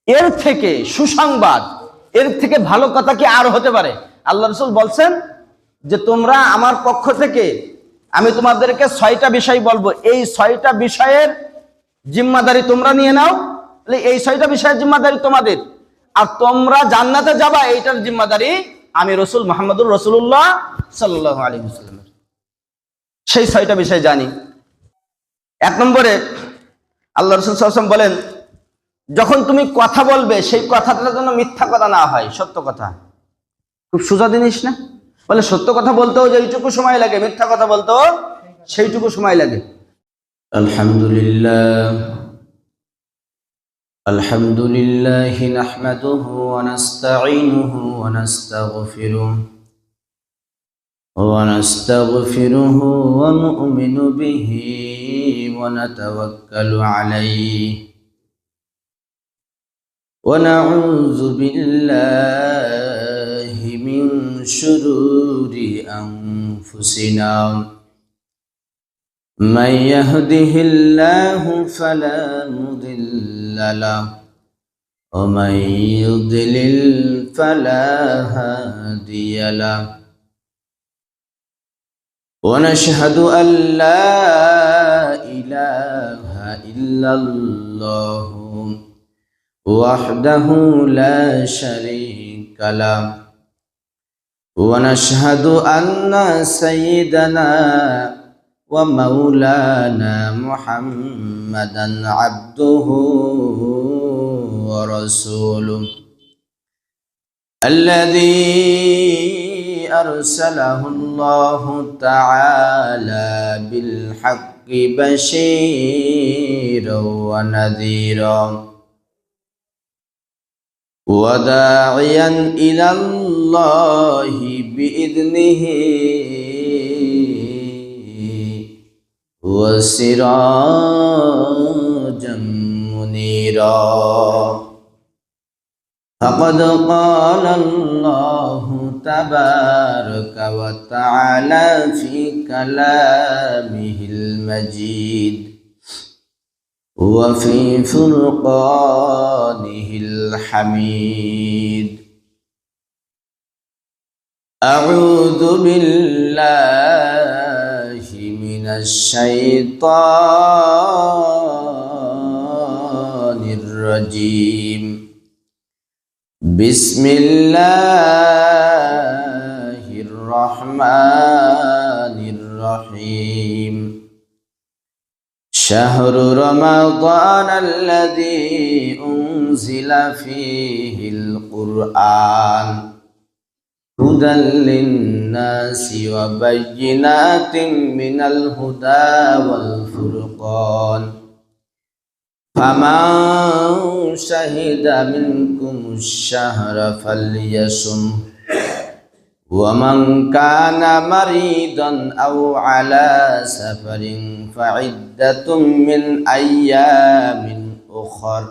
এর থেকে সুসংবাদ, এর থেকে ভালো কথা কি আর হতে পারে? আল্লাহ রাসূল বলছেন যে তোমরা আমার পক্ষ থেকে আমি তোমাদেরকে 6টা বিষয় বলবো, এই 6টা বিষয়ের জিম্মাদারি তোমরা নিয়ে নাও। এই 6টা বিষয়ের জিম্মাদারি তোমাদের, আর তোমরা জান্নাতে যাবা এইটার জিম্মাদারি আমি রাসূল মুহাম্মদুর রাসূলুল্লাহ সাল্লাল্লাহু আলাইহি ওয়াসাল্লামের। সেই 6টা বিষয় জানি। 1 নম্বরে আল্লাহ রাসূল সাল্লাল্লাহু আলাইহি ওয়াসাল্লাম বলেন, যখন তুমি কথা বলবে সেই কথাটা যেন মিথ্যা কথা না হয়, সত্য কথা। খুব সোজা জিনিস না? বলে সত্য কথা বলতেও যেইটুকু সময় লাগে, মিথ্যা কথা বলতেও সেইটুকু সময় লাগে। আলহামদুলিল্লাহ আলহামদুলিল্লাহ নাহমাদুহু ওয়া নাস্তাঈনুহু ওয়া নাস্তাগফিরুহু ওয়া নু'মিনু বিহি ওয়া নাতাওয়াক্কালু আলাইহি ونعوذ بالله من شرور أنفسنا من يهده الله فلا مضل له ومن يضلل فلا هادي له ونشهد أن لا إله إلا الله وحده لا شريك له ونشهد أن سيدنا ومولانا محمدا عبده ورسوله الذي أرسله الله تعالى بالحق بشيرا ونذيرا وداعيا إلى الله بإذنه وسراجا منيرا فقد قال الله تبارك وتعالى في كلامه المجيد وفي فرقانه الحميد أعوذ بالله من الشيطان الرجيم بسم الله الرحمن الرحيم شهر رمضان الذي أنزل فيه القرآن هدى للناس وبينات من الهدى والفرقان فمن شهد منكم الشهر فليصم ومن كان مريضا أو على سفر فعدة من أيام أخر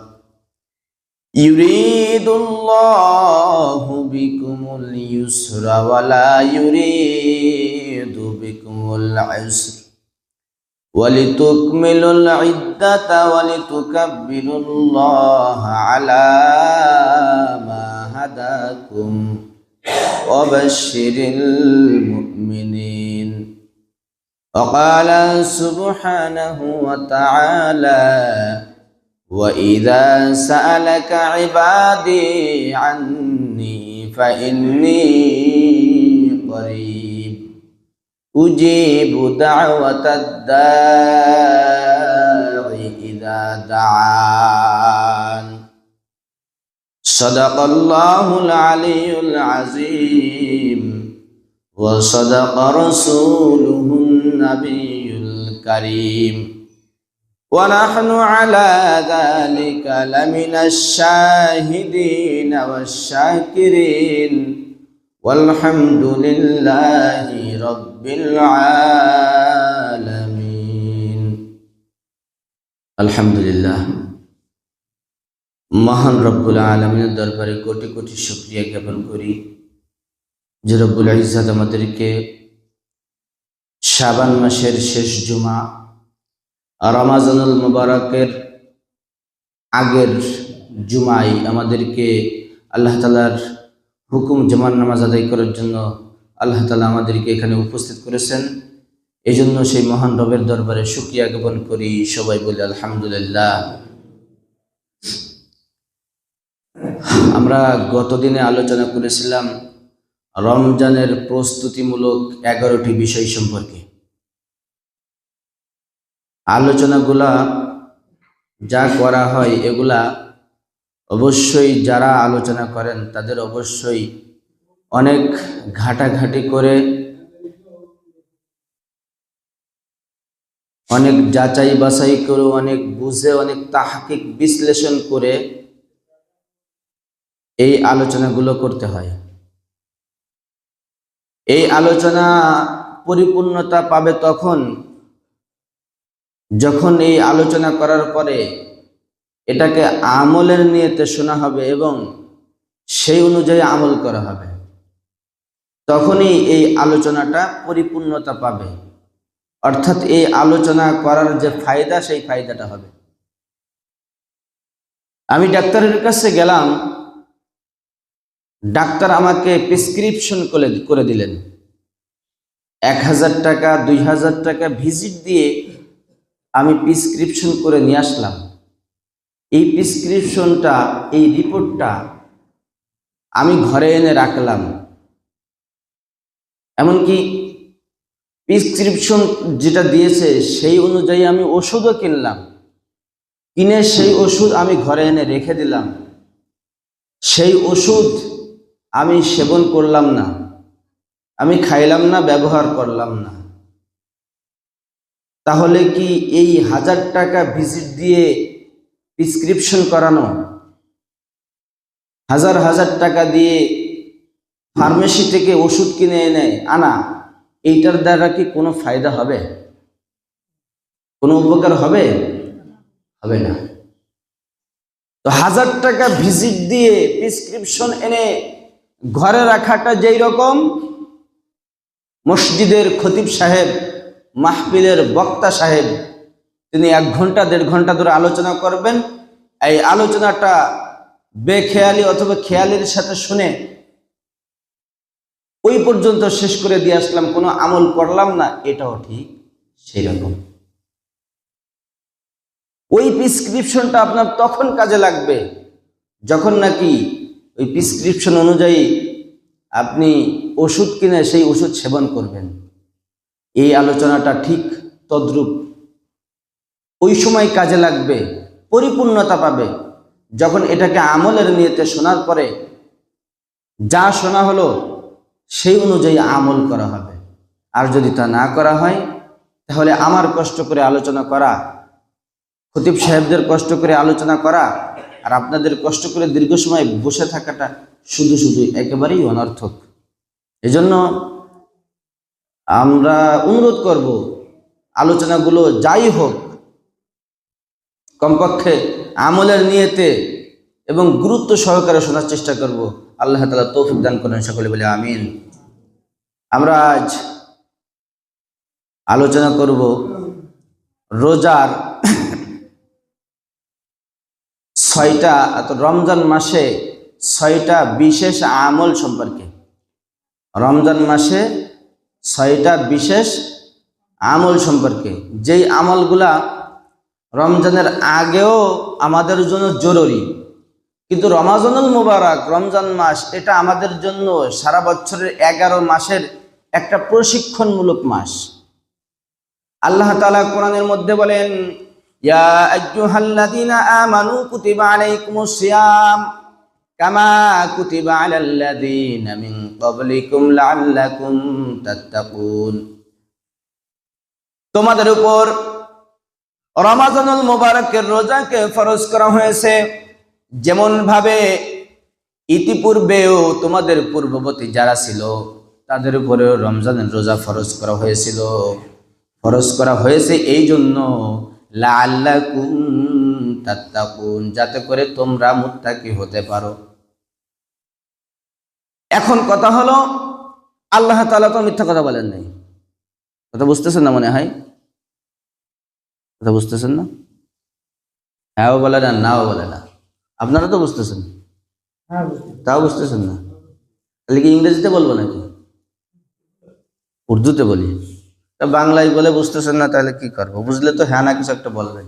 يريد الله بكم اليسر ولا يريد بكم العسر ولتكملوا العدة ولتكبروا الله على ما هداكم وبشر المؤمنين وقال سبحانه وتعالى وإذا سألك عبادي عني فإني قريب أجيب دعوة الداع إذا دعان صدق الله العلي العظيم وصدق رسوله النبي الكريم ونحن على ذلك لمن الشاهدين والشاكرين والحمد لله رب العالمين الحمد لله মহান রব্বুল আলামিনের দরবারে কোটি কোটি শুকরিয়া জ্ঞাপন করি যে রব্বুল ইজ্জত আমাদেরকে শাবান মাসের শেষ জুমা রমাজানুল মুবারকের আগের জুমায় আমাদেরকে আল্লাহ তাআলার হুকুম জামাত নামাজ আদায় করার জন্য আল্লাহ তাআলা আমাদেরকে এখানে উপস্থিত করেছেন। এই জন্য সেই মহান রবের দরবারে শুকরিয়া জ্ঞাপন করি। সবাই বলি আলহামদুলিল্লাহ। আমরা গতদিনে আলোচনা করেছিলাম রমজানের প্রস্তুতিমূলক 11টি বিষয় সম্পর্কে। আলোচনাগুলা যা করা হয় এগুলা অবশ্যই যারা আলোচনা করেন তাদের অবশ্যই অনেক ঘাটাঘাটি করে, অনেক যাচাই বাছাই করে, অনেক বুঝে, অনেক তাহকিক বিশ্লেষণ করে এই আলোচনাগুলো করতে হয়। এই আলোচনা পরিপূর্ণতা পাবে তখন যখন এই আলোচনা করার পরে এটাকে আমলের নিয়তে শোনা হবে এবং সেই অনুযায়ী আমল করা হবে, তখনই এই আলোচনাটা পরিপূর্ণতা পাবে। অর্থাৎ এই আলোচনা করার যে ফায়দা, সেই ফায়দাটা হবে। আমি ডাক্তারের কাছে গেলাম, ডাক্তার আমাকে প্রেসক্রিপশন করে দিলেন। 1000 টাকা 2000 টাকা ভিজিট দিয়ে আমি প্রেসক্রিপশন করে নিয়ে আসলাম। এই প্রেসক্রিপশনটা, এই রিপোর্টটা আমি ঘরে এনে রাখলাম। এমনকি প্রেসক্রিপশন যেটা দিয়েছে সেই অনুযায়ী আমি ওষুধও কিনলাম, কিনে সেই ওষুধ আমি ঘরে এনে রেখে দিলাম। সেই ওষুধ আমি সেবন করলাম না, আমি খাইলাম না, ব্যবহার করলাম না। তাহলে কি এই 1000 টাকা ভিজিট দিয়ে প্রেসক্রিপশন করানো, হাজার হাজার টাকা দিয়ে ফার্মেসি থেকে ওষুধ কিনে এনে আনা, এইটার দ্বারা কি কোনো ফায়দা হবে? কোনো উপকার হবে? হবে না। তো 1000 টাকা ভিজিট দিয়ে প্রেসক্রিপশন এনে ঘরে রাখাটা যেই রকম, মসজিদের খতিব সাহেব, মাহফিলের বক্তা সাহেব, তিনি 1 ঘন্টা 1.5 ঘন্টা ধরে আলোচনা করবেন। এই আলোচনাটা বেখেয়ালি অথবা খেয়ালির সাথে শুনে ওই পর্যন্ত শেষ করে দিয়ে আসলাম, কোনো আমল করলাম না, এটাও ঠিক সেই রকম। ওই প্রেসক্রিপশনটা আপনার তখন কাজে লাগবে যখন নাকি ওই প্রেসক্রিপশন অনুযায়ী আপনি ওষুধ কিনে সেই ওষুধ সেবন করবেন। এই আলোচনাটা ঠিক তদ্রূপ ওই সময় কাজে লাগবে, পরিপূর্ণতা পাবে যখন এটাকে আমলের নিয়তে শোনার পরে যা শোনা হলো সেই অনুযায়ী আমল করা হবে। আর যদি তা না করা হয়, তাহলে আমার কষ্ট করে আলোচনা করা, খতিব সাহেবদের কষ্ট করে আলোচনা করা, আর আপনাদের কষ্ট করে দীর্ঘ সময় বসে থাকাটা শুধু শুধু একেবারেই অনর্থক। এজন্য আমরা অনুরোধ করব, আলোচনাগুলো যাই হোক কমপক্ষে আমলের নিয়তে এবং গুরুত্ব সহকারে শোনার চেষ্টা করব। আল্লাহ তাআলা তৌফিক দান করেন, সকলে বলে আমিন। আমরা আজ আলোচনা করব রোজার 6টা, রমজান মাসে 6টা বিশেষ আমল সম্পর্কে। রমজান মাসে 6টা বিশেষ আমল সম্পর্কে, যেই আমলগুলা রমজানের আগেও আমাদের জন্য জরুরি, কিন্তু রমাজানুল মুবারক, রমজান মাস, এটা আমাদের জন্য সারা বছরের 11 মাসের একটা প্রশিক্ষণমূলক মাস। আল্লাহ তাআলা কোরআনের মধ্যে বলেন, ইয়া আইয়ুহাল্লাযীনা আমানু কুতিবা আলাইকুমুস সিয়াম কামা কুতিবা আলাল্লাযীনা মিন ক্বাবলিকুম লাআল্লাকুম তাত্তাকুন। তোমাদের উপর রমাজানুল মুবারকের রোজাকে ফরজ করা হয়েছে, যেমন ভাবে ইতিপূর্বেও তোমাদের পূর্ববর্তী যারা ছিল তাদের উপরেও রমজানের রোজা ফরজ করা হয়েছিল। ফরজ করা হয়েছে এই জন্য লাআল্লাকুম তাত্তাকুন, যাতে করে তোমরা মুত্তাকি হতে পারো। এখন কথা হলো, আল্লাহ তাআলা তো মিথ্যা কথা বলেন নাই। কথা বুঝতেছেন না মনে হয়? কথা বুঝতেছেন না? হ্যাঁও বলে না, নাও বলে না। আপনারা তো বুঝতেছেন, তাও বুঝতেছেন না, তাহলে কি ইংরেজিতে বলবো নাকি উর্দুতে বলি? তা বাংলায় বলে বুঝতেছেন না, তাহলে কি করবো? বুঝলে তো হ্যাঁ না কিছু একটা বলবেন।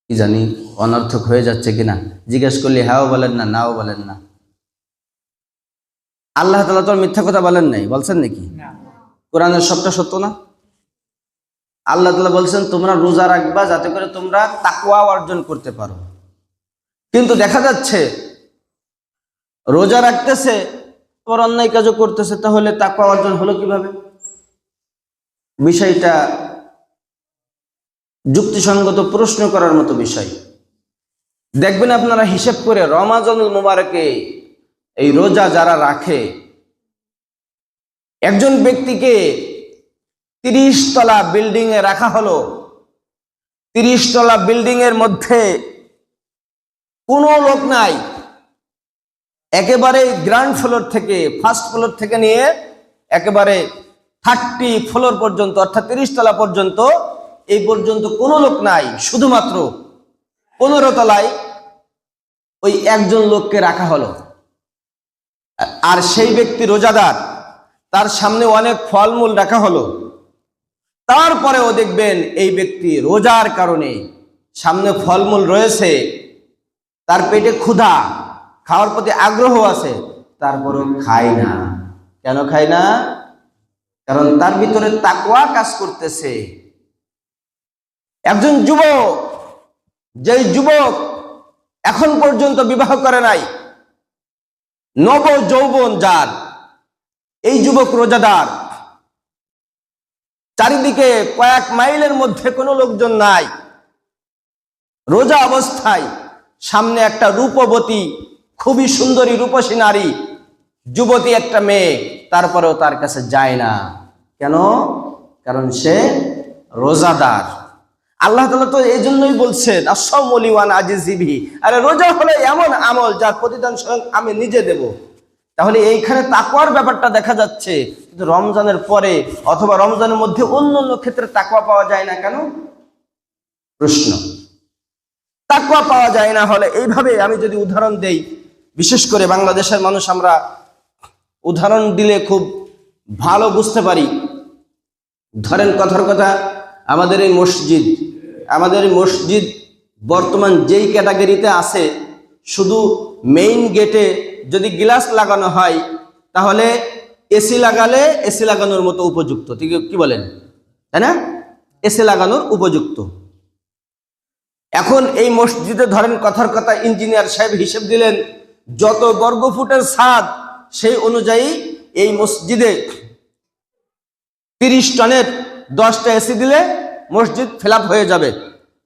কি জানি অনর্থক হয়ে যাচ্ছে কিনা, জিজ্ঞেস করলে হ্যাঁও বলেন না, নাও বলেন না। আল্লাহ তাআলা তো মিথ্যা কথা বলেন নাই, বলছেন নাকি? কোরআনের সবটা সত্য না? আল্লাহ তাআলা বলছেন তোমরা রোজা রাখবা যাতে করে তোমরা তাকওয়া অর্জন করতে পারো। কিন্তু দেখা যাচ্ছে রোজা রাখতেছে আবার অন্যায় কাজও করতেছে, তাহলে তাকওয়া অর্জন হলো কিভাবে? বিষয়টা যুক্তিসঙ্গত প্রশ্ন করার মতো বিষয়। দেখবেন আপনারা হিসেব করে রমাজানুল মুবারকে এই রোজা যারা রাখে, একজন ব্যক্তিকে 30 তলা বিল্ডিং এ রাখা হলো, 30 তলা বিল্ডিং এর মধ্যে কোনো লোক নাই, একেবারে গ্রাউন্ড ফ্লোর থেকে, ফার্স্ট ফ্লোর থেকে নিয়ে একেবারে 30 ফ্লোর পর্যন্ত, অর্থাৎ 30 তলা পর্যন্ত, এই পর্যন্ত কোনো লোক নাই। শুধুমাত্র 15 তলায় ওই একজন লোককে রাখা হলো, আর সেই ব্যক্তি রোজাদার, তার সামনে অনেক ফলমূল রাখা হলো। তারপরেও দেখবেন এই ব্যক্তি রোজার কারণে সামনে ফলমূল রয়েছে, তার পেটে ক্ষুধা, খাওয়ার প্রতি আগ্রহ আছে, তারপরেও খায় না। কেন খায় না? কারণ তার ভিতরে তাকওয়া কাজ করতেছে। একজন যুবক, যেই যুবক এখন পর্যন্ত বিবাহ করে নাই, নব যৌবন যার, এই যুবক রোজাদার, চারিদিকে কয়েক মাইলের মধ্যে কোনো লোকজন নাই, রোজা অবস্থায় সামনে একটা রূপবতী, খুবই সুন্দরী রূপসী নারী, যুবতী একটা মেয়ে, তারপরেও তার কাছে যায় না। কেন? কারণ সে রোজাদার। আল্লাহ তাআলা তো এই জন্যই বলছেন আস-সাওমু লি ওয়া আনা বিহি, আরে রোজা হলো এমন আমল যার প্রতিদান স্বয়ং আমি নিজে দেব। তাহলে এইখানে তাকওয়ার ব্যাপারটা দেখা যাচ্ছে, কিন্তু রমজানের পরে অথবা রমজানের মধ্যে অন্য অন্য ক্ষেত্রে তাকওয়া পাওয়া যায় না কেন? প্রশ্ন। তাকওয়া পাওয়া যায় না হলে এইভাবে আমি যদি উদাহরণ দেই, বিশেষ করে বাংলাদেশের মানুষ আমরা উদাহরণ দিলে খুব ভালো বুঝতে পারি। ধরেন কথার কথা, আমাদের এই মসজিদ বর্তমান যেই ক্যাটাগরিতে আছে, শুধু মেইন গেটে যদি গ্লাস লাগানো হয় তাহলে এসি লাগালে এসি লাগানোর মতো উপযুক্ত, ঠিক কি বলেন? তাই না? এসি লাগানোর উপযুক্ত। এখন এই মসজিদে ধরেন কথার কথা ইঞ্জিনিয়ার সাহেব হিসেব দিলেন যত বর্গফুটের ছাদ, সেই অনুযায়ী এই মসজিদে 30 টনের 10টা এসি দিলে মসজিদ ফিল হয়ে যাবে।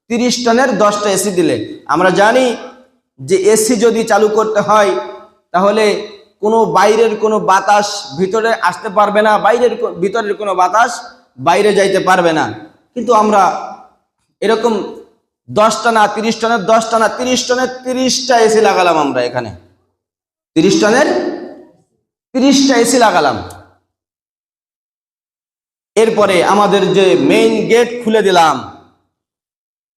30 টনের 10টা এসি দিলে আমরা জানি যে এসি যদি চালু করতে হয় তাহলে কোনো বাইরের কোনো বাতাস ভিতরে আসতে পারবে না, ভিতরের কোনো বাতাস বাইরে যাইতে পারবে না। কিন্তু আমরা এরকম 10টা না 30 টনের 10টা না 30 টনের 30টা এসি লাগালাম, আমরা এখানে 30 টনের 30টা এসি লাগালাম। এরপরে আমাদের যে মেইন গেট খুলে দিলাম,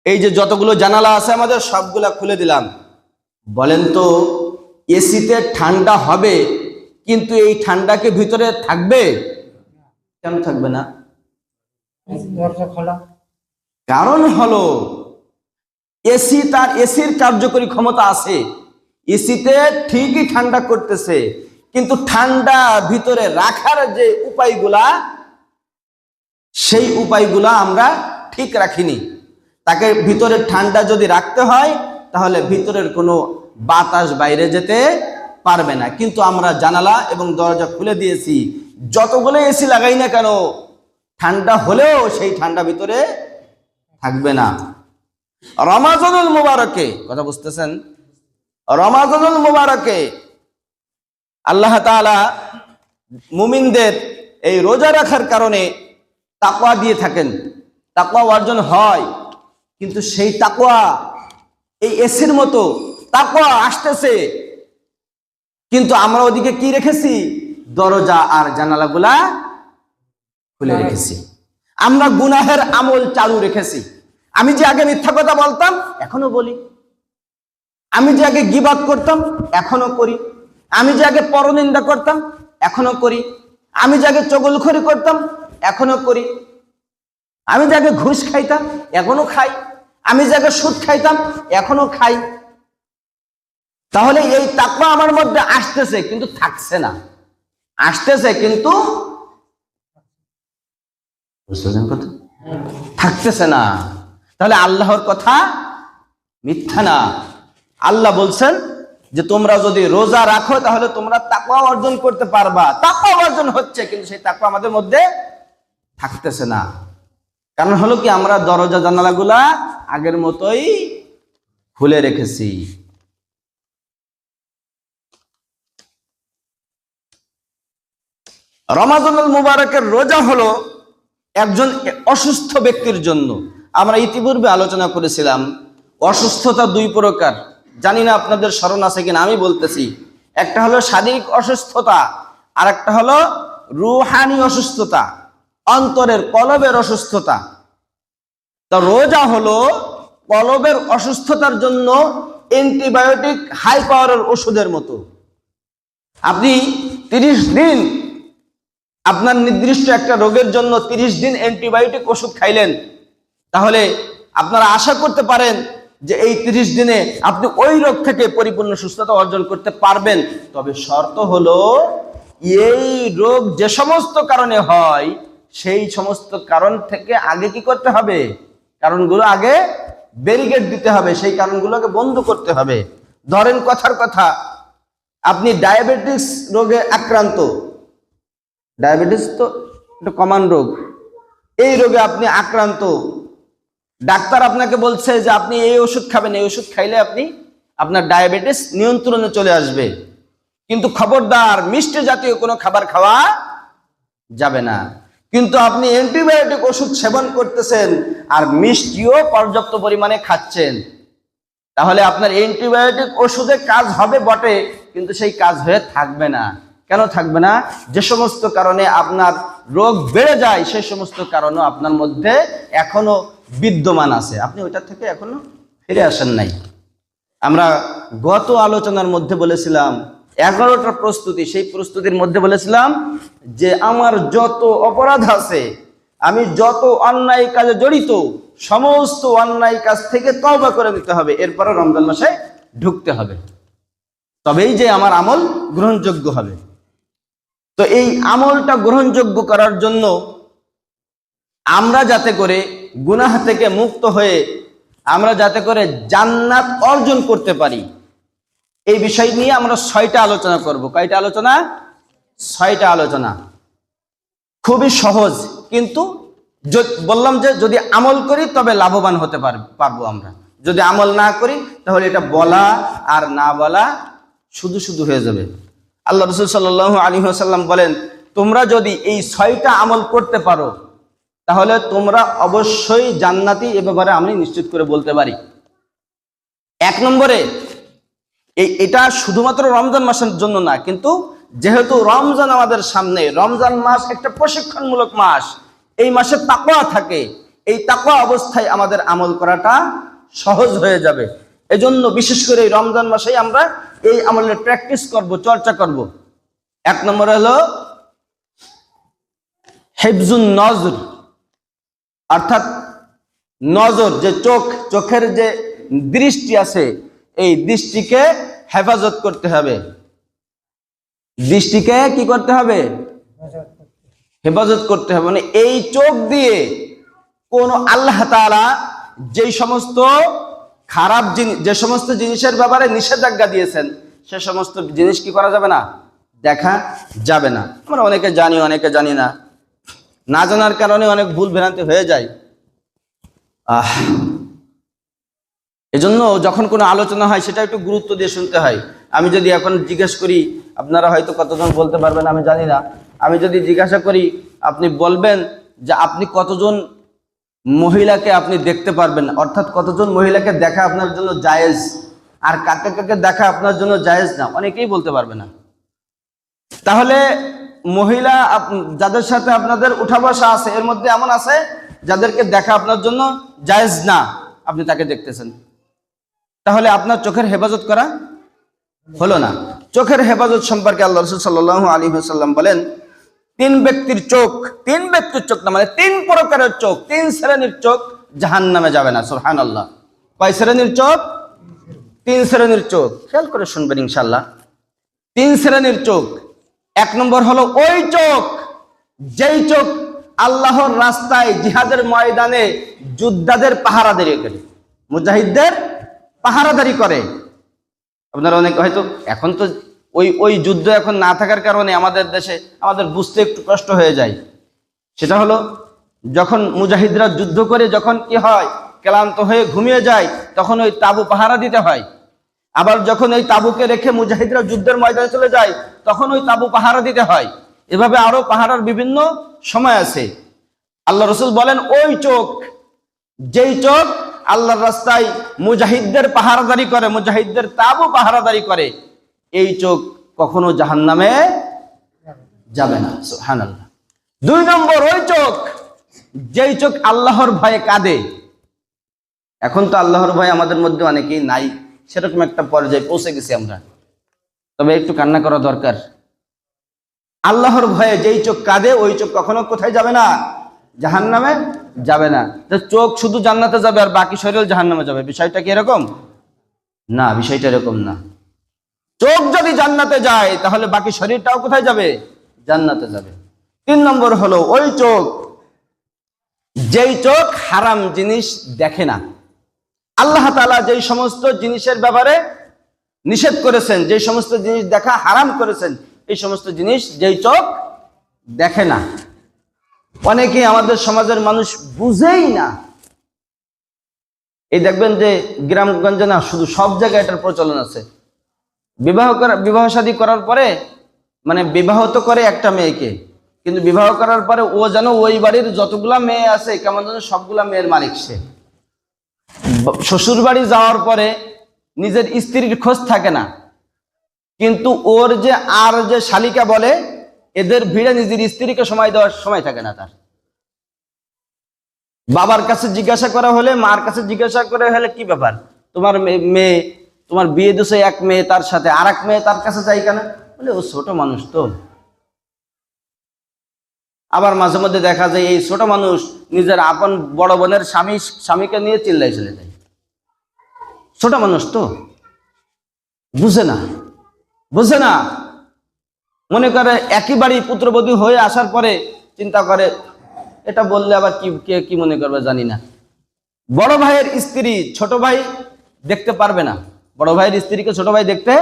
এই যে যতগুলো জানালা আছে আমাদের সবগুলা খুলে দিলাম। বলেন তো এসিতে ঠান্ডা হবে, কিন্তু এই ঠান্ডাকে ভিতরে থাকবে? কেন থাকবে না? কারণ হলো এসি, তার এসির কার্যকরী ক্ষমতা আছে, এসিতে ঠিকই ঠান্ডা করতেছে, কিন্তু ঠান্ডা ভিতরে রাখার যে উপায়গুলা, সেই উপায়গুলা আমরা ঠিক রাখিনি। তাকে ভিতরে ঠান্ডা যদি রাখতে হয় তাহলে ভিতরের কোনো বাতাস বাইরে যেতে পারবে না, কিন্তু আমরা জানালা এবং দরজা খুলে দিয়েছি। যতগুলো এসি লাগাই না কেন, ঠান্ডা হলেও সেই ঠান্ডা ভিতরে থাকবে না। রমাজানুল মুবারকে, কথা বুঝতেছেন? রমাজানুল মুবারকে আল্লাহ তাআলা মুমিনদের এই রোজা রাখার কারণে তাকওয়া দিয়ে থাকেন, তাকওয়া অর্জন হয়। কিন্তু সেই তাকওয়া এই এসির মতো তাকওয়া আসতেছে, কিন্তু আমরা ওদিকে কি রেখেছি? দরজা আর জানালাগুলা খুলে রেখেছি। আমরা গুনাহের আমল চালু রেখেছি। আমি যে আগে মিথ্যা কথা বলতাম এখনো বলি, আমি যে আগে গীবাত করতাম এখনো করি, আমি যে আগে পরনিন্দা করতাম এখনো করি, আমি যে আগে চগলখড়ি করতাম এখনো করি, আমি যে আগে ঘুষ খাইতাম এখনো খাই, আমি যে আগে সুদ খাইতাম এখনো খাই। তাহলে এই তাকওয়া আমার মধ্যে আসতেছে কিন্তু থাকছে না, আসতেছে কিন্তু বুঝতেছেন কথা, থাকতেছে না। তাহলে আল্লাহর কথা মিথ্যা না। আল্লাহ বলছেন যে তোমরা যদি রোজা রাখো তাহলে তোমরা তাকওয়া অর্জন করতে পারবা। তাকওয়া অর্জন হচ্ছে কিন্তু সেই তাকওয়া আমাদের মধ্যে থাকতেছে না। কারণ হলো কি, আমরা দরজা জানালাগুলা আগের মতোই খুলে রেখেছি। রমাদানুল মুবারকের রোজা হলো একজন অসুস্থ ব্যক্তির জন্য। আমরা ইতিপূর্বে আলোচনা করেছিলাম অসুস্থতা দুই প্রকার, জানি না আপনাদের স্মরণ আছে কিনা, আমি বলতেছি। একটা হলো শারীরিক অসুস্থতা, আর একটা হলো রুহানি অসুস্থতা, অন্তরের কলবের অসুস্থতা। তো রোজা হলো কলবের অসুস্থতার জন্য অ্যান্টিবায়োটিক হাই পাওয়ারের ওষুধের মতো। আপনি 30 দিন আপনার নির্দিষ্ট একটা রোগের জন্য 30 দিন অ্যান্টিবায়োটিক ওষুধ খাইলেন, তাহলে আপনারা আশা করতে পারেন যে এই 30 দিনে আপনি ওই রোগ থেকে পরিপূর্ণ সুস্থতা অর্জন করতে পারবেন। তবে শর্ত হলো এই রোগ যে সমস্ত কারণে হয় সেই সমস্ত কারণ থেকে আগে কি করতে হবে, কারণগুলো আগে ব্যারিকেড দিতে হবে, সেই কারণগুলোকে বন্ধ করতে হবে। ধরেন কথার কথা, আপনি ডায়াবেটিস রোগে আক্রান্ত, ডায়াবেটিস তো একটা কমন রোগ, এই রোগে আপনি আক্রান্ত, ডাক্তার আপনাকে বলছে যে আপনি এই ওষুধ খাবেন, এই ওষুধ খাইলে আপনার ডায়াবেটিস নিয়ন্ত্রণে চলে আসবে। কিন্তু খবরদার মিষ্টি জাতীয় কোনো খাবার খাওয়া যাবে না। কিন্তু আপনি অ্যান্টিবায়োটিক ওষুধ সেবন করতেছেন আর মিষ্টিও পর্যাপ্ত পরিমাণে খাচ্ছেন, তাহলে আপনার অ্যান্টিবায়োটিক ওষুধে কাজ হবে বটে, কিন্তু সেই কাজ হয়ে থাকবে না। কেন থাকবে না? যে সমস্ত কারণে আপনার রোগ বেড়ে যায় সেই সমস্ত কারণও আপনার মধ্যে এখনো বিদ্যমান আছে, আপনি ওইটা থেকে এখনো ফিরে আসেন নাই। আমরা গত আলোচনার মধ্যে বলেছিলাম 11টা প্রস্তুতি, সেই প্রস্তুতির মধ্যে বলেছিলাম যে আমার যত অপরাধ আছে, আমি যত অন্যায় কাজে জড়িত, সমস্ত অন্যায় কাজ থেকে তওবা করে নিতে হবে, এরপরে রমজান মাসে ঢুকতে হবে, তবেই যে আমার আমল গ্রহণযোগ্য হবে। তো এই আমলটা গ্রহণযোগ্য করার জন্য আমরা যাতে করে গুনাহ থেকে মুক্ত হয়ে আমরা যাতে করে জান্নাত অর্জন করতে পারি, এই বিষয় নিয়ে আমরা 6টা আলোচনা করব। কয়টা আলোচনা? 6টা আলোচনা। খুবই সহজ, কিন্তু বললাম যে যদি আমল করি তবে লাভবান হতে পারবো আমরা। যদি আমল না করি তাহলে এটা বলা আর না বলা শুধু শুধু হয়ে যাবে। আল্লাহ রাসূল সাল্লাল্লাহু আলাইহি ওয়াসাল্লাম বলেন, তোমরা যদি এই 6টা আমল করতে পারো তাহলে তোমরা অবশ্যই জান্নাতি, এ ব্যাপারে আমি নিশ্চিত করে বলতে পারি। 1 নম্বরে, এটা শুধুমাত্র রমজান মাসের জন্য না, কিন্তু যেহেতু রমজান আমাদের সামনে, রমজান মাস একটা প্রশিক্ষণমূলক মাস, এই মাসে তাকওয়া থাকে, এই তাকওয়া অবস্থায় আমাদের আমল করাটা সহজ হয়ে যাবে। এজন্য বিশেষ করে এই রমজান মাসেই আমরা এই আমলের প্র্যাকটিস করব, চর্চা করব। 1 নম্বর হলো হিফজুন নজর, অর্থাৎ নজর, যে চোখের যে দৃষ্টি আছে এই দৃষ্টিকে হেফাজত করতে হবে। দৃষ্টিকে কি করতে হবে? হেফাজত করতে হবে। মানে এই চোখ দিয়ে কোন আল্লাহ তাআলা যেই সমস্ত খারাপ জিনিস, যে সমস্ত জিনিসের ব্যাপারে নিষেধাজ্ঞা দিয়েছেন সে সমস্ত জিনিস কি করা যাবে না? দেখা যাবে না। আমরা অনেকে জানি, অনেকে জানি না, না জানার কারণে অনেক ভুল ভ্রান্তি হয়ে যায়। এজন্য যখন কোনো আলোচনা হয় সেটা একটু গুরুত্ব দিয়ে শুনতে হয়। আমি যদি এখন জিজ্ঞেস করি, আপনারা হয়তো কতজন বলতে পারবেন আমি জানি না, আমি যদি জিজ্ঞাসা করি আপনি বলবেন যে আপনি কতজন মহিলাকে আপনি দেখতে পারবেন, অর্থাৎ কতজন মহিলাকে দেখা আপনার জন্য জায়েজ, আর কাকে কাকে দেখা আপনার জন্য জায়েজ না, অনেকেই বলতে পারবে না। তাহলে মহিলা যাদের সাথে আপনাদের উঠা বসা আছে, এর মধ্যে এমন আছে যাদেরকে দেখা আপনার জন্য জায়েজ না, আপনি তাকে দেখতেছেন, তাহলে আপনার চোখের হেফাজত করা হলো না। চোখের হেফাজত সম্পর্কে আল্লাহ রাসূল সাল্লাল্লাহু আলাইহি ওয়াসাল্লাম বলেন, তিন ব্যক্তির চোখ না, মানে তিন প্রকারের চোখ, তিন শ্রেণীর চোখ জাহান্নামে যাবে না। সুবহানাল্লাহ। কয় শ্রেণীর চোখ? তিন শ্রেণীর চোখ। খেয়াল করে শুনবেন ইনশাআল্লাহ। তিন শ্রেণীর চোখ। এক নম্বর হলো ওই চোখ যেই চোখ আল্লাহর রাস্তায় জিহাদের ময়দানে যোদ্ধাদের পাহারাদারি করে, মুজাহিদদের পাহারাদারি করে। আপনারা অনেক হয়তো এখন তো ওই যুদ্ধ এখন না থাকার কারণে আমাদের দেশে আমাদের বুঝতে একটু কষ্ট হয়ে যায়। সেটা হলো যখন মুজাহিদরা যুদ্ধ করে যখন কি হয়, ক্লান্ত হয়ে ঘুমিয়ে যায়, তখন ওই তাবু পাহারা দিতে হয়। আবার যখন ওই তাবুকে রেখে মুজাহিদরা যুদ্ধের ময়দানে চলে যায়, তখন ওই তাবু পাহারা দিতে হয়। এভাবে আরো পাহারার বিভিন্ন সময় আছে। আল্লাহ রাসূল বলেন, ওই চোখ যেই চোখ আল্লাহর রাস্তায় মুজাহিদদের পাহারাদারি করে, মুজাহিদদের তাবু পাহারাদারি করে, এই চোখ কখনো জাহান্নামে যাবে না। সুবহানাল্লাহ। দুই নম্বর ওই চোখ যেই চোখ আল্লাহর ভয়ে কাঁদে। এখন তো আল্লাহর ভয় আমাদের মধ্যে অনেকেই নাই, সেরকম একটা পর্যায়ে পৌঁছে গেছি আমরা, তবে একটু কান্না করা দরকার। আল্লাহর ভয়ে যেই চোখ কাঁদে, ওই চোখ কখনো কোথায় যাবে না? জাহান্নামে যাবে না। চোখ শুধু জান্নাতে যাবে আর বাকি শরীর জাহান্নামে যাবে, বিষয়টা কি এরকম না? বিষয়টা এরকম না। চোখ যদি জান্নাতে যায় তাহলে বাকি শরীরটাও কোথায় যাবে? জান্নাতে যাবে। তিন নম্বর হলো ওই চোখ যেই চোখ হারাম জিনিস দেখে না। আল্লাহ তাআলা যেই সমস্ত জিনিসের ব্যাপারে নিষেধ করেছেন, যেই সমস্ত জিনিস দেখা হারাম করেছেন, এই সমস্ত জিনিস যেই চোখ দেখে না। অনেকেই আমাদের সমাজের মানুষ বুঝেই না। এই দেখবেন যে গ্রামগঞ্জে না, শুধু সব জায়গায় এটার প্রচলন আছে। বিবাহ শাদী করার পরে, মানে বিবাহ তো করে একটা মেয়েকে, কিন্তু বিবাহ করার পরে ও যেন ওই বাড়ির যতগুলা মেয়ে আছে কেমন যেন সবগুলা মেয়ের মালিক সে। শ্বশুর বাড়ি যাওয়ার পরে নিজের স্ত্রীর খোঁজ থাকে না, কিন্তু ওর যে আর যে শালিকা বলে, এদের ভিড়ে নিজের স্ত্রীকে সময় দেওয়ার সময় থাকে না তার। বাবার কাছে জিজ্ঞাসা করা হলে, মার কাছে জিজ্ঞাসা করে হলে, কি ব্যাপার তোমার মেয়ে, তোমার বিয়ে দিছে এক মেয়ে, তার সাথে আর এক মেয়ে তার কাছে যাই কেন? বলে ও ছোট মানুষ তো। আবার মাঝে মধ্যে দেখা যায় এই ছোট মানুষ নিজের আপন বড় বোনের স্বামীকে নিয়ে চিল্লাই চলে যায়। ছোট মানুষ তো, বুঝে না। মনে করে একই বাড়ি পুত্রবধূ হয়ে আসার পরে চিন্তা করে এটা বললে আবার কি মনে করবে জানি না। বড় ভাইয়ের স্ত্রী ছোট ভাই দেখতে পারবে না, বড় ভাইয়ের স্ত্রীকে ছোট ভাই দেখতে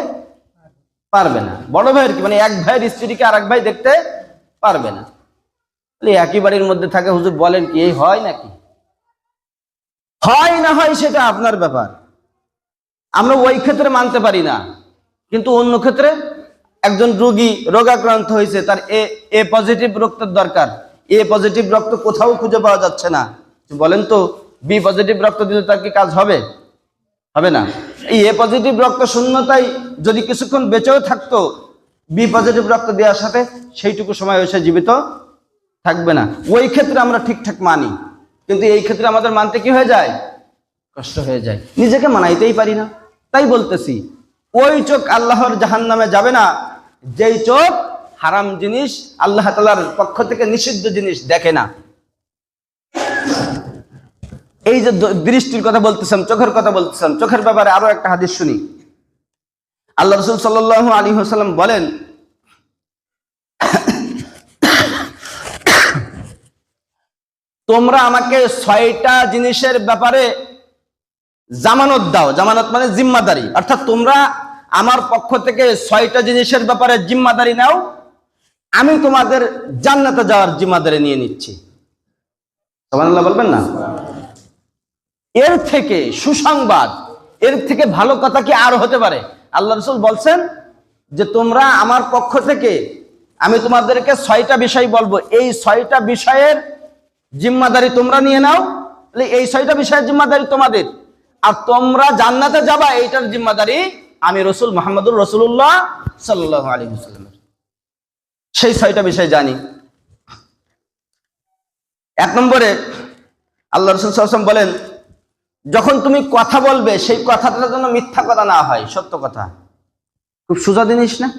পারবে না। বড় ভাইয়ের কি, মানে এক ভাইয়ের স্ত্রীকে আর এক ভাই দেখতে পারবে না। একই বাড়ির মধ্যে থাকে, হুজুর বলেন কি এই হয় নাকি? হয় না হয় সেটা আপনার ব্যাপার। আমরা ওই ক্ষেত্রে মানতে পারি না, কিন্তু অন্য ক্ষেত্রে একজন রোগাক্রান্ত হয়েছে, তার এ পজিটিভ রক্তের দরকার, এ পজিটিভ রক্ত কোথাও খুঁজে পাওয়া যাচ্ছে না, বলেন তো বি পজিটিভ রক্ত দিলে তার কি কাজ হবে? হবে না। এই এ পজিটিভ রক্ত শূন্যতায় যদি কিছুক্ষণ বেঁচেও থাকতো, বি পজিটিভ রক্ত দেওয়ার সাথে সেইটুকু সময় এসে জীবিত থাকবে না। ওই ক্ষেত্রে আমরা ঠিকঠাক মানি, কিন্তু এই ক্ষেত্রে আমাদের মানতে কি হয়ে যায়? কষ্ট হয়ে যায়, নিজেকে মানাইতেই পারি না। তাই বলতেছি, ওই চোখ আল্লাহর জাহান্নামে যাবে না যেই চোখ হারাম জিনিস, আল্লাহ তাআলার পক্ষ থেকে নিষিদ্ধ জিনিস দেখে না। এই যে দৃষ্টির কথা বলতেছেন, চোখের কথা বলতেছেন, চোখের ব্যাপারে আরো একটা হাদিস শুনি। আল্লাহ রাসূল সাল্লাল্লাহু আলাইহি ওয়াসাল্লাম বলেন, তোমরা আমাকে 6টা জিনিসের ব্যাপারে জামানত দাও। জামানত মানে জিম্মাদারি, অর্থাৎ তোমরা আমার পক্ষ থেকে 6টা জিনিসের ব্যাপারে জিম্মাদারি নাও, আমি তোমাদের জান্নাতে যাওয়ার জিম্মাদারি নিয়ে নিচ্ছি। সুবহানাল্লাহ বলবেন না? এর থেকে সুসংবাদ, এর থেকে ভালো কথা কি আর হতে পারে? আল্লাহ রাসূল বলছেন যে তোমরা আমার পক্ষ থেকে আমি তোমাদেরকে 6টা বিষয় বলবো, এই 6টা বিষয়ের জিম্মাদারি তোমরা নিয়ে নাও। এই 6টা বিষয়ের জিম্মাদারি তোমাদের, আর তোমরা জান্নাতে যাবা এইটার জিম্মাদারি আমি রাসূল মুহাম্মদুর রাসূলুল্লাহ সাল্লাল্লাহু আলাইহি ওয়াসাল্লামের। সেই 6টা বিষয় জানি। 1 নম্বরে আল্লাহ রাসূল সাল্লাল্লাহু আলাইহি ওয়াসাল্লাম বলেন, যখন তুমি কথা বলবে সেই কথাটা যেন মিথ্যা কথা না হয়, সত্য কথা। খুব সোজা জিনিস না?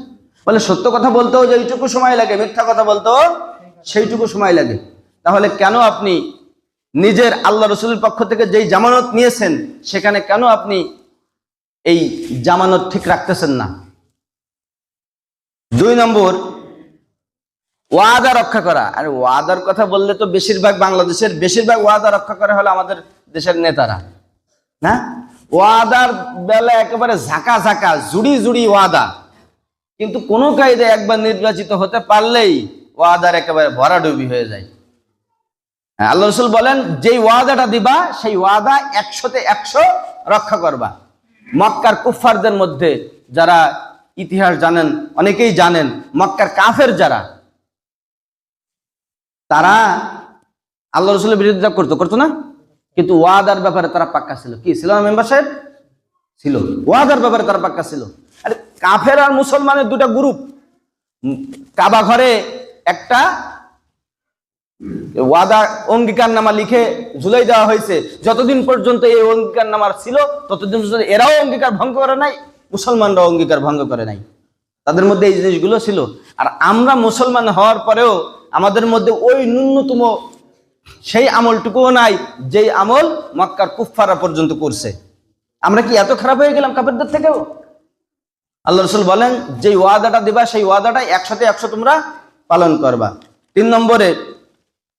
বলে সত্য কথা বলতেও যেইটুকু সময় লাগে, মিথ্যা কথা বলতেও সেইটুকু সময় লাগে। তাহলে কেন আপনি নিজের আল্লাহ রাসূলের পক্ষ থেকে যেই জামানত নিয়েছেন সেখানে কেন আপনি এই জামানত ঠিক রাখতেছেন না? 2 নম্বর, ওয়াদা রক্ষা করা। আর ওয়াদার কথা বললে তো বাংলাদেশের বেশিরভাগ ওয়াদা রক্ষা করা হলো আমাদের দেশের নেতারা, না? ওয়াদার বেলা একেবারে ঝাঁকা ঝাঁকা, জুড়ি জুড়ি ওয়াদা, কিন্তু কোনো কায়দায় একবার নির্বাচিত হতে পারলেই ওয়াদার একেবারে ভরাডুবি হয়ে যায়। আল্লাহ রাসূল বলেন, যেই ওয়াদাটা দিবা সেই ওয়াদা 100তে 100 রক্ষা করবা। মক্কার কুফফারদের মধ্যে যারা ইতিহাস জানেন, অনেকেই জানেন, মক্কার কাফের যারা, তারা আল্লাহ রাসূলের বিরোধিতা করতো না, কিন্তু ওয়াদার ব্যাপারে তারা পাক্কা ছিল। কি ছিল না মেম্বার সাহেব? ছিল। ওয়াদার ব্যাপারে তারা পাক্কা ছিল। আরে কাফের আর মুসলমানের 2টা গ্রুপ। কাবা ঘরে একটা ওয়াদা অঙ্গীকারনামা লিখে ঝুলাই দেওয়া হয়েছে। যতদিন পর্যন্ত এই অঙ্গীকারনামা ছিল ততদিন পর্যন্ত এরাও অঙ্গীকার ভঙ্গ করে নাই, মুসলমানরাও অঙ্গীকার ভঙ্গ করে নাই। তাদের মধ্যে এই জিনিসগুলো ছিল। আর আমরা মুসলমান হওয়ার পরেও আমাদের মধ্যে ওই ন্যূনতম সেই আমলটুকুও নাই যেই আমল মক্কার কুফফাররা পর্যন্ত করছে। আমরা কি এত খারাপ হয়ে গেলাম কাফেরদের থেকেও? আল্লাহ রাসূল বলেন, যে ওয়াদাটা দিবা সেই ওয়াদাটা 100তে 100 তোমরা পালন করবা। 3 নম্বরে,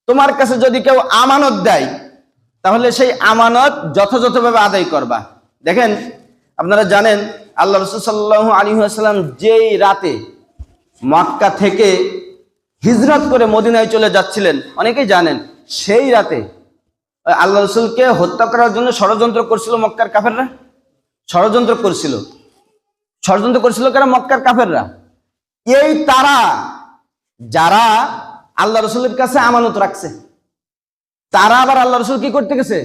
তোমার কাছে যদি কেউ আমানত দেয় তাহলে সেই আমানত যথাযথভাবে আদায় করবা। দেখেন, আপনারা জানেন আল্লাহ রাসূল সাল্লাল্লাহু আলাইহি ওয়াসাল্লাম যেই রাতে মক্কা থেকে হিজরত করে মদিনায় চলে যাচ্ছিলেন, অনেকেই জানেন, সেই রাতে আল্লাহ রাসূলকে হত্যা করার জন্য ষড়যন্ত্র করছিল মক্কার কাফেররা। ষড়যন্ত্র করছিল কারা? মক্কার কাফেররা। এই তারা যারা আল্লাহ রাসূলের কাছে আমানত রাখছে, তারা আবার আল্লাহ রাসূল কি করতে গেছে?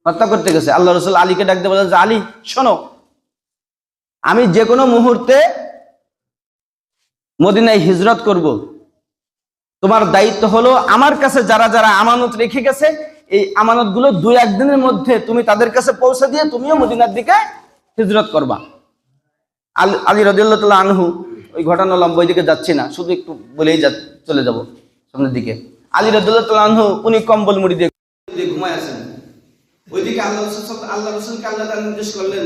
হত্যা করতে গেছে। আল্লাহ রাসূল আলীকে ডাকতে বলেন যে, আলী শোনো, আমি যে কোনো মুহূর্তে মদিনায় হিজরত করব, তোমার দায়িত্ব হলো আমার কাছে যারা যারা আমানত রেখে গেছে এই আমানতগুলো 2-1 দিনের মধ্যে তুমি তাদের কাছে পৌঁছে দিয়ে তুমিও মদিনার দিকে হিজরত করবা। আলী রাদিয়াল্লাহু তাআলা আনহু, ওই ঘটনা লম্বা, ওই দিকে যাচ্ছি না, শুধু একটু বলেই চলে যাব সামনের দিকে। আলী রাদিয়াল্লাহু তাআলা আনহু উনি কম্বল মুড়ি দিয়ে ঘুমায় আছেন। ওইদিকে আল্লাহ রাসূলকে আল্লাহ তাআলা নির্দেশ করলেন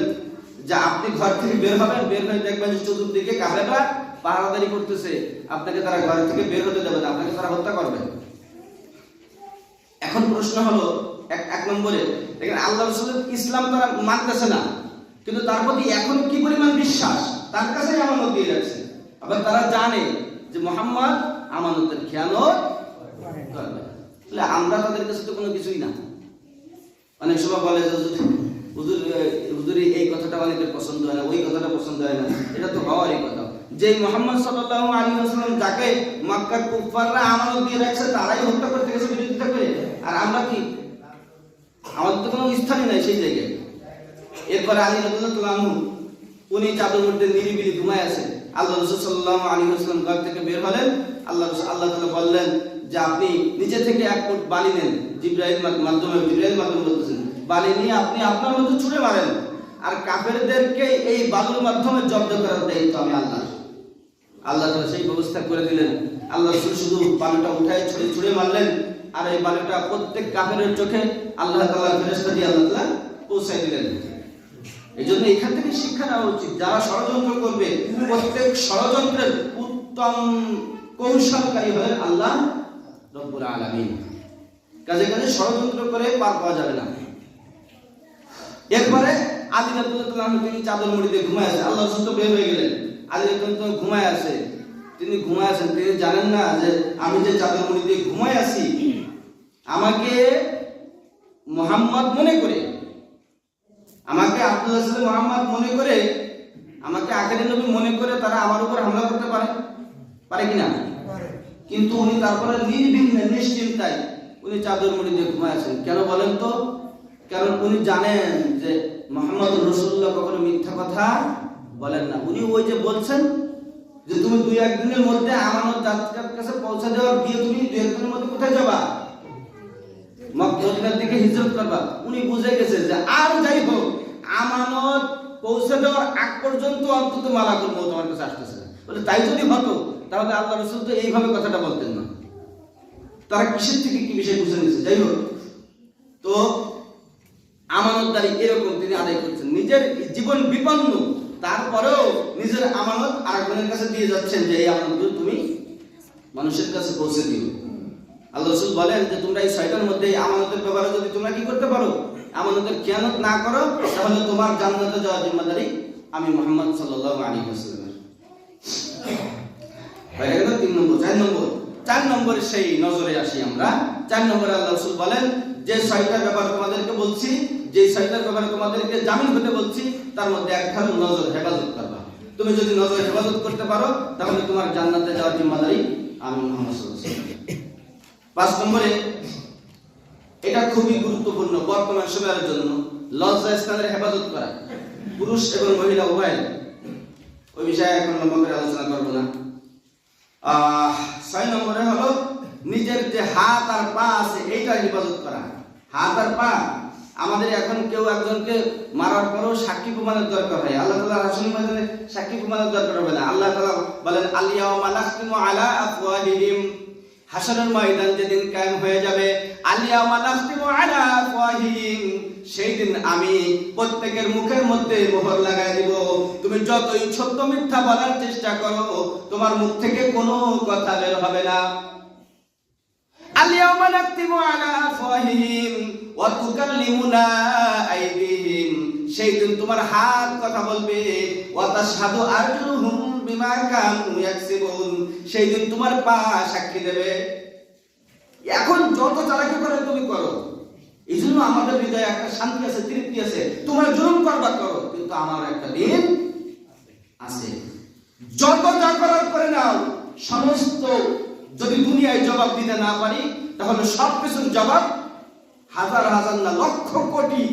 যে আপনি ঘর থেকে বের হবেন, বের হয়ে দেখবেন যে চতুর্দিকে কাফেররা পাহারাদারি করতেছে, আপনাকে তারা ঘর থেকে বের হতে দেবে না, আপনাকে তারা হত্যা করবে। এখন প্রশ্ন হলো, 1 নম্বরে দেখেন আল্লাহ রাসূলের ইসলাম তারা মানতেছে না, কিন্তু তার প্রতি এখন কি পরিমাণ বিশ্বাস, তার কাছে আমানত দিয়ে রাখছে। আবার তারা জানে যে মুহাম্মদ আমানতের খেয়ানত করবে। তাহলে আমরা তাদের কাছে তো কোনো কিছুই না। অনেক সময় বলে যে হুজুর এই কথাটা অনেকের পছন্দ হয় না, ওই কথাটা পছন্দ হয় না। এটা তো হওয়ারই কথা। যে মুহাম্মদ সাল্লাল্লাহু আলাইহি ওয়াসাল্লাম যাকে মক্কার কুফফাররা আমানত দিয়ে রাখছে তারাই হত্যা করতে গেছে বিরোধিতা করে, আর আমরা কি? আমাদের তো কোনো স্থানই নাই সেই জায়গায়। এরপরে আলী রাদিয়াল্লাহু আনহু উনি চাদর মধ্যে নিরিবিলি ঘুমায় আছে। আল্লাহ রাসূল সাল্লাল্লাহু আলাইহি ওয়াসাল্লাম ঘর থেকে বের হলেন। আল্লাহ তাআলা বললেন যে আপনি নিচে থেকে 1 ফুট বালি নেন, জিবরাইল মাধ্যমে বলতেছেন, বালি নিয়ে আপনি আপনার মধ্যে ছুঁড়ে মারেন, আর কাফেরদেরকে এই বালুর মাধ্যমে জব্দ করার দায়িত্ব আমি আল্লাহ। আল্লাহ তাআলা সেই ব্যবস্থা করে দিলেন। আল্লাহ শুধু বালুটা উঠায় ছুঁড়ে মারলেন, আর এই বালুটা প্রত্যেক কাফেরের চোখে আল্লাহ তাআলা ফেরেশতা দিয়ে আল্লাহ তাআলা পৌঁছায় দিলেন। এই জন্য এখান থেকে শিক্ষা নেওয়া উচিত, যারা ষড়যন্ত্র করবে প্রত্যেক ষড়যন্ত্রের উত্তম কৌশলকারী হলেন আল্লাহ রব্বুল আলামিন। কাজে ষড়যন্ত্র করে পার পাওয়া যাবে না। এরপরে আলী রাদিয়াল্লাহু আনহু তিনি চাদর মুড়ি দিয়ে ঘুমায় আছে। আল্লাহ রাসূল তো বের হয়ে গেলেন, আলী রাদিয়াল্লাহু আনহু ঘুমায় আছে। তিনি ঘুমায় আছেন, তিনি জানেন না যে আমি যে চাদর মুড়ি দিয়ে ঘুমায় আছি, আমাকে মুহাম্মদ মনে করে, আমাকে আব্দুল্লাহ সাল্লাল্লাহু মুহাম্মদ মনে করে, আমাকে আখেরি নবী মনে করে তারা আমার উপর হামলা করতে পারে কিনা? কিন্তু উনি তারপরে নির্বিঘ্নে নিশ্চিন্তায় উনি চাদর মুড়ি দিয়ে ঘুমায় আছেন। কেন বলেন তো? কারণ উনি জানেন যে মুহাম্মদ রাসূলুল্লাহ কখনো মিথ্যা কথা বলেন না। উনি ওই যে বলছেন যে তুমি 2-1 দিনের মধ্যে আমানত যার কাছে পৌঁছে দেওয়ার দিয়ে তুমি 2-1 দিনের মধ্যে কোথায় যাবা? মক্কার দিকে হিজরত করবা। উনি বুঝে গেছে যে আর যাই হোক আমানত পৌঁছে দেওয়ার আগ পর্যন্ত অন্তত মালাকুল মউত আমার কাছে আসতেছে। বলে তাই যদি হতো তাহলে আল্লাহ রাসূল তো এইভাবে কথাটা বলতেন না। তারা কিসের থেকে কি বিষয় বুঝে নিয়েছে। যাই হোক, তো আমানতদারি এরকম তিনি আদায় করছেন, নিজের জীবন বিপন্ন তারপরেও নিজের আমানত আরেকজনের কাছে দিয়ে যাচ্ছেন যে এই আমানতগুলো তুমি মানুষের কাছে পৌঁছে দিও। আল্লাহ রাসূল বলেন যে তোমরা এই 6টার মধ্যে আমানতের ব্যাপারে যদি তোমরা কি করতে পারো, আমানতের খেয়ানত না করো, তাহলে তোমার জান্নাতে যাওয়ার জিম্মাদারি আমি মুহাম্মদ সাল্লাল্লাহু আলাইহি ওয়াসাল্লামের। হয়ে গেল 3 নম্বর। 4 নম্বরে সেই নজরে আসি আমরা। 4 নম্বরে আল্লাহ রাসূল বলেন যে 6টার ব্যাপারে তোমাদেরকে বলছি, যে 6টার ব্যাপারে তোমাদেরকে জামিন হতে বলছি, তার মধ্যে একটা হলো নজর হেফাজত করবা। তুমি যদি নজর হেফাজত করতে পারো তাহলে তোমার জান্নাতে যাওয়ার জিম্মাদারি আমি মুহাম্মদ সাল্লাল্লাহু আলাইহি ওয়াসাল্লাম। 5 নম্বরে এটা খুবই গুরুত্বপূর্ণ বর্তমান সময়ের জন্য, লজ্জা স্থানের হেফাজত করা, পুরুষ এবং মহিলা উভয়। ওই বিষয়ে এখন লম্বা করে আলোচনা করব না। 6 নম্বরে হলো নিজের যে হাত আর পা আছে এইটা হেফাজত করা। হাত আর পা আমাদের এখন কেউ একজনকে মারার পরেও সাক্ষী প্রমাণের দরকার হয়। আল্লাহ তাআলা রাসূলের মধ্যে সাক্ষী প্রমাণের দরকার হবে না। আল্লাহ তাআলা বলেন আল-ইয়াওমা নাখতিমু আলা আফওয়াহিহিম, হাসরের ময়দান যেদিন কায়েম হয়ে যাবে, আল-ইয়াওমা নাখতিমু আলা আফওয়াহিহিম, সেই দিন আমি প্রত্যেকের মুখের মধ্যে মোহর লাগাই দিব। তুমি যতই সত্য মিথ্যা বলার চেষ্টা করো তোমার মুখ থেকে কোনো কথা বের হবে না। আল-ইয়াওমা নাখতিমু আলা আফওয়াহিহিম ওয়া তুকাল্লিমুনা আইদিহিম, সেই দিন তোমার হাত কথা বলবে, ওয়া তাশহাদু আরজুলুহুম বিমা কানু ইয়াকসিবুন, সেই দিন তোমার পা সাক্ষী দেবে। এখন যত চালাকি করে তুমি করো, এইজন্য আমাদের হৃদয়ে একটা শান্তি আছে, তৃপ্তি আছে। তোমরা জুলুম করবা করো, কিন্তু আমার একটা দিন আছে। যত যা করার করে নাও, সমস্ত যদি দুনিয়ায় জবাব দিতে না পারি তাহলে সবকিছুর জবাব হাজার হাজার না লক্ষ কোটি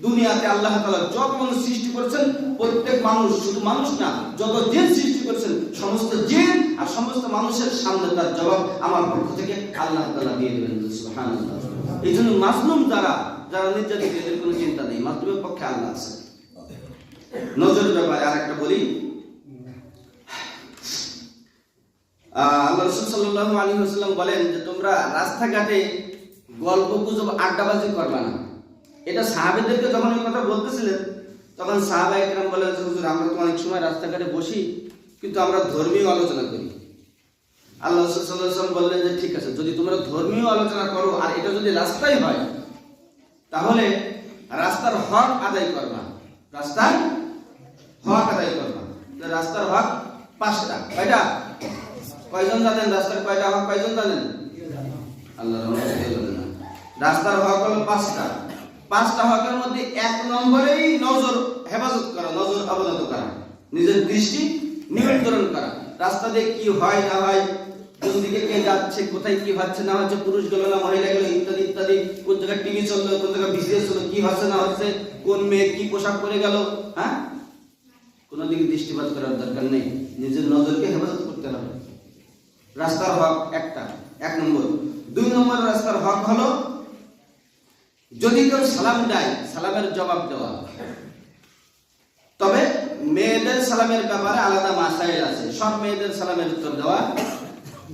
দুনিয়াতে আল্লাহ তাআলা যত মানুষ সৃষ্টি করেছেন, প্রত্যেক মানুষ, শুধু মানুষ না, যত জিন সৃষ্টি করেছেন, সমস্ত জিন আর সমস্ত মানুষের সামনে তার জবাব আমার পক্ষ থেকে আল্লাহ তাআলা দিয়ে দেবেন। সুবহানাল্লাহ। এইজন্য মাজলুম যারা নির্যাতিত, এদের কোনো চিন্তা নেই, মাজলুমের পক্ষে আল্লাহ আছে। নজরের ব্যাপারে আরেকটা বলি, আল্লাহ রাসূল সাল্লাল্লাহু আলাইহি ওয়াসাল্লাম বলেন যে তোমরা রাস্তাঘাটে গল্প গুজব আড্ডাবাজি করবা না। এটা সাহাবীদেরকে যখন এই কথা বলতেছিলেন তখন সাহাবায়ে কেরাম বলেন যে হুজুর আমরা তো অনেক সময় রাস্তাঘাটে বসি কিন্তু আমরা ধর্মীয় আলোচনা করি। আল্লাহ রাসূল সাল্লাল্লাহু আলাইহি ওয়াসাল্লাম বললেন যে ঠিক আছে, যদি তোমরা ধর্মীয় আলোচনা করো আর এটা যদি রাস্তায় হয় তাহলে রাস্তার হক আদায় করবা। রাস্তার হক আদায় করবা। রাস্তার হক 5টা। কয়টা? কয়জন জানেন রাস্তার কয়টা হক? কয়জন জানেন? আল্লাহর রহমতে বলেন না। রাস্তার হক হলো 5টা। 5টা হকের মধ্যে 1 নম্বরেই নজর হেফাজত করা, নজর অবনত করা, নিজের দৃষ্টি নিয়ন্ত্রণ করা। রাস্তা দিয়ে কি হয় না হয়, কোন দিকে কে যাচ্ছে, কোথায় কি হচ্ছে না হচ্ছে, পুরুষ গেল না মহিলা গেল, ইত্যাদি ইত্যাদি, কোন জায়গায় টিভি চললো, কোন জায়গায় বিসিএস চললো, কি হচ্ছে না হচ্ছে, কোন মেয়ে কি পোশাক পরে গেল, হ্যাঁ, কোন দিকে দৃষ্টিপাত করার দরকার নেই। নিজের নজরকে হেফাজত করতে হবে। রাস্তার হক একটা, 1 নম্বর। 2 নম্বর রাস্তার হক হলো যদি কেউ সালাম দেয় সালামের জবাব দেওয়া। তবে মেয়েদের সালামের ব্যাপারে আলাদা মাসাইল আছে, সব মেয়েদের সালামের উত্তর দেওয়া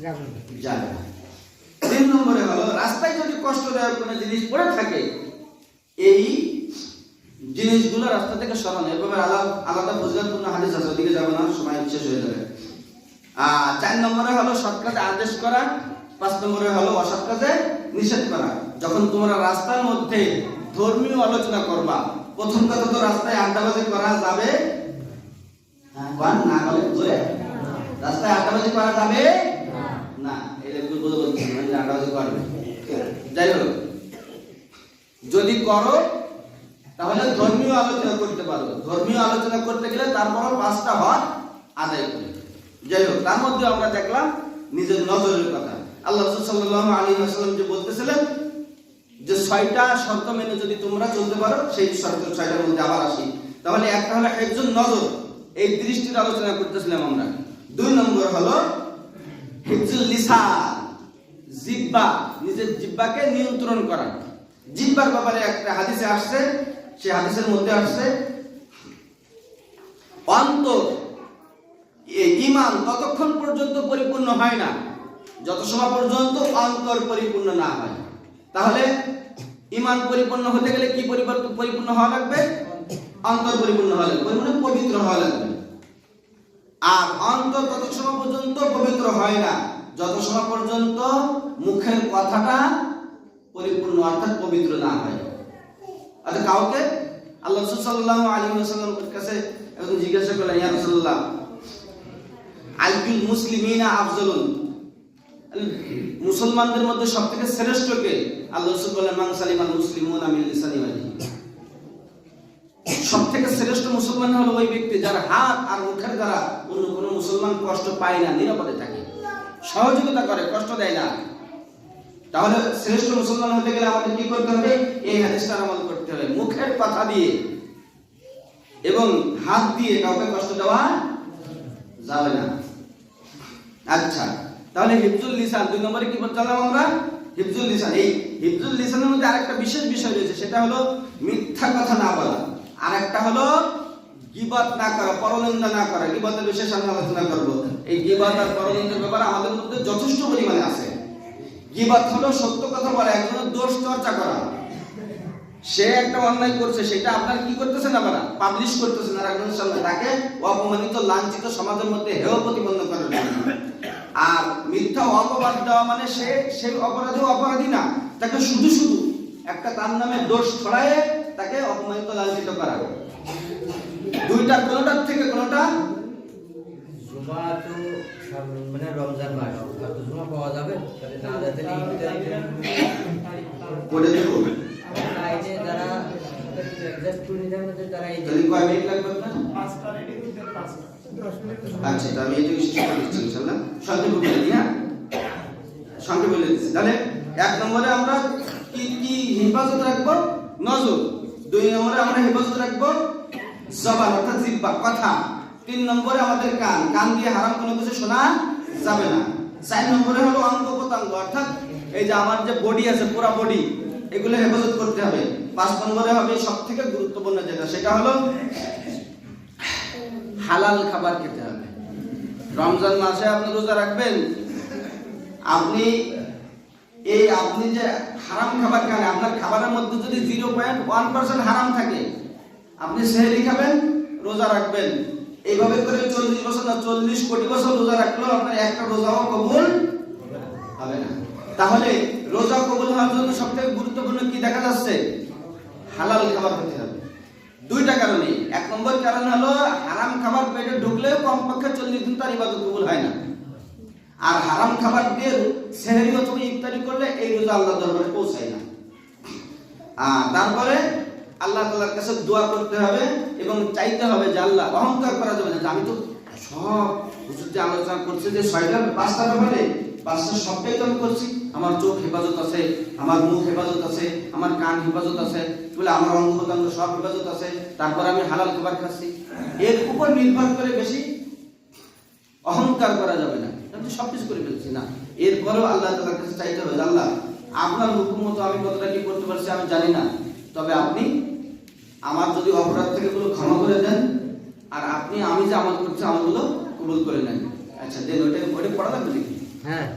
যাবে না। 3 নম্বরে হলো রাস্তায় যদি কষ্টদায়ক কোনো জিনিস পড়ে থাকে এই জিনিসগুলো রাস্তা থেকে সরানো। এর ব্যাপারে আলাদা ফজিলতপূর্ণ হাদিস আছে, ওদিকে যাব না, সময় শেষ হয়ে যাবে। 4 নম্বরে হলো সৎ কাজে আদেশ করা, 5 নম্বরে হলো অসৎ কাজে নিষেধ করা। যখন তোমরা রাস্তার মধ্যে ধর্মীয় আলোচনা করবা, প্রথম কথা তো রাস্তায় আড্ডাবাজি করা যাবে না, বলে রাস্তায় আড্ডাবাজি করা যাবে না। এটা একটু বলছি আড্ডাবাজি করবে। যাই হোক, যদি করো তাহলে ধর্মীয় আলোচনা করতে পারো। ধর্মীয় আলোচনা করতে গেলে তারপরও 5টা হক আদায় করে। যাই হোক, তার মধ্যে আমরা দেখলাম নিজের নজরের কথা। আল্লাহ রাসূল সাল্লাল্লাহু আলাইহি ওয়াসাল্লাম যে বলতেছিলেন যে 6টা শর্ত মেনে যদি তোমরা চলতে পারো, সেই শর্ত 6টার মধ্যে আবার আসি। তাহলে একটা হলো হিফজুন নজর, এই দৃষ্টির আলোচনা করতেছিলাম আমরা। 2 নম্বর হলো হিফজুল লিসান, জিহ্বা, নিজের জিহ্বাকে নিয়ন্ত্রণ করা। জিহ্বার ব্যাপারে একটা হাদিসে আসছে, সেই হাদিসের মধ্যে আসছে অন্তর ঈমান ততক্ষণ পর্যন্ত পরিপূর্ণ হয় না যত সময় পর্যন্ত অন্তর পরিপূর্ণ না হয়। তাহলে ঈমান পরিপূর্ণ হতে গেলে কি পরিপূর্ণ হওয়া লাগবে? অন্তর পরিপূর্ণ হওয়া লাগবে, মানে পবিত্র হওয়া লাগবে। আর অন্তর তত সময় পর্যন্ত পবিত্র হয় না যত সময় পর্যন্ত মুখের কথাটা পরিপূর্ণ অর্থাৎ পবিত্র না হয়। অর্থাৎ কাউকে আল্লাহ রাসূল সাল্লাল্লাহু আলাইহি ওয়াসাল্লামের কাছে একজন জিজ্ঞাসা করলেন, ইয়া রাসূলুল্লাহ আইয়ুল মুসলিমিনা আফজালুন, মুসলমানদের মধ্যে সবথেকে শ্রেষ্ঠ কে? আল্লাহ রাসূল বললেন, মান সালিমাল মুসলিমুনা মিন লিসানি ওয়া ইয়াদিহি। সবথেকে শ্রেষ্ঠ মুসলমান হলো ওই ব্যক্তি যার হাত আর মুখের দ্বারা অন্য কোনো মুসলমান কষ্ট পায় না, নিরাপদে থাকে, সহযোগিতা করে, কষ্ট দেয় না। তাহলে শ্রেষ্ঠ মুসলমান হতে গেলে আমাদের কি করতে হবে? এই হাদিসটার আমল করতে হবে। মুখের কথা দিয়ে এবং হাত দিয়ে কাউকে কষ্ট দেওয়া যাবে না। আচ্ছা, তাহলে হিফজুল লিসান 2 নম্বরে কি বললাম আমরা? হিফজুল লিসান। এই হিফজুল লিসানের মধ্যে আরেকটা বিশেষ বিষয় রয়েছে, সেটা হলো মিথ্যা কথা না বলা। আরেকটা হলো গীবত না করা, পরনিন্দা না করা। গীবতের বিশেষ আমরা আলোচনা করব। এই গীবত আর পরনিন্দার ব্যাপারে আমাদের মধ্যে যথেষ্ট পরিমাণে আছে। গীবত হলো সত্য কথা বলা, একজনের দোষ চর্চা করা। সে একটা অন্যায় করছে, সেটা আপনার কি করতেছেন, আপনারা পাবলিশ করতেছেন আর একজনের সামনে, তাকে অপমানিত, লাঞ্ছিত সমাজের মধ্যে হেয় প্রতিপন্ন করার জন্য। আর মিথ্যা অপবাদ দেওয়া মানে সেই অপরাধী না, তাকে শুধু একটা তার নামে দোষ ছড়ায় তাকে অপমানিত, লাঞ্ছিত করা। দুইটা কোনটার থেকে কোনটা? জুমা তো মানে রমজান মাস, কত জুমা পাওয়া যাবে? তাহলে না যাতে করে দেব আইনে যারা এক্সাক্ট করে দেন যে তারা এই তাহলে কয় মিনিট লাগবে আপনার? 5টা রেডি করতে 5টা 10 আচ্ছা, আমি এটা শেষ করে দিচ্ছি ইনশাআল্লাহ। সংক্ষেপে বলে দিই, হ্যাঁ সংক্ষেপে বলে দিচ্ছি। তাহলে 1 নম্বরে আমরা কি হেফাজত রাখবো? নজর। 2 নম্বরে আমরা হেফাজত রাখবো জবান অর্থাৎ জিহ্বা, কথা। 3 নম্বরে আমাদের কান দিয়ে হারাম কোনো কিছু শোনা যাবে না। 4 নম্বরে হলো অঙ্গ প্রত্যঙ্গ অর্থাৎ এই যে আমার যে বডি আছে, পুরো বডি, এগুলো হেফাজত করতে হবে। 5 নম্বরে হবে সবথেকে গুরুত্বপূর্ণ যেটা, সেটা হলো হালাল খাবার খেতে হবে। রমজান মাসে আপনি রোজা রাখবেন, আপনি যে হারাম খাবার খান, আপনার খাবারের মধ্যে যদি 0.1% হারাম থাকে, আপনি সেহরি খাবেন, রোজা রাখবেন, এইভাবে করে 40 বছর না 40 কোটি বছর রোজা রাখলেও আপনার একটা রোজাও কবুল হবে না। তাহলে রোজা কবুল হওয়ার জন্য সবথেকে গুরুত্বপূর্ণ কি দেখা যাচ্ছে? হালাল খাবার খেতে হবে। 2টা কারণে। 1 নম্বর কারণ হলো হারাম খাবার পেটে ঢুকলেও কমপক্ষে 40 দিন তার ইবাদত কবুল হয় না। আর হারাম খাবার দিয়ে সেহরি অথবা ইফতারি করলে এই রোজা আল্লাহর দরবারে পৌঁছায় না। তারপরে আল্লাহ তাআলার কাছে দোয়া করতে হবে এবং চাইতে হবে যে আল্লাহ, অহংকার করা যাবে না যে আমি তো সব হুজুর যে আলোচনা করছে যে 5টা ব্যাপারে 5টা সবটাই তো আমি করছি, আমার চোখ হেফাজত আছে, আমার মুখ হেফাজত আছে, আমার কান হেফাজত আছে, বলে আমার অঙ্গ প্রত্যঙ্গ সব হেফাজত আছে, তারপর আমি হালাল খাবার খাচ্ছি। এর উপর নির্ভর করে বেশি অহংকার করা যাবে না, আমি সবকিছু করে ফেলছি না। এরপরেও আল্লাহ তাআলার কাছে চাইতে হবে, আল্লাহ আপনার হুকুম মতো আমি কতটা কি করতে পারছি আমি জানি না, তবে আপনি আমার যদি অপরাধ থেকে গুলো ক্ষমা করে দেন, আর আপনি আমি যে আমল করছি আমলগুলো কবুল করে নেন। আচ্ছা দেন, ওটা পড়া লাগবে নাকি? হ্যাঁ।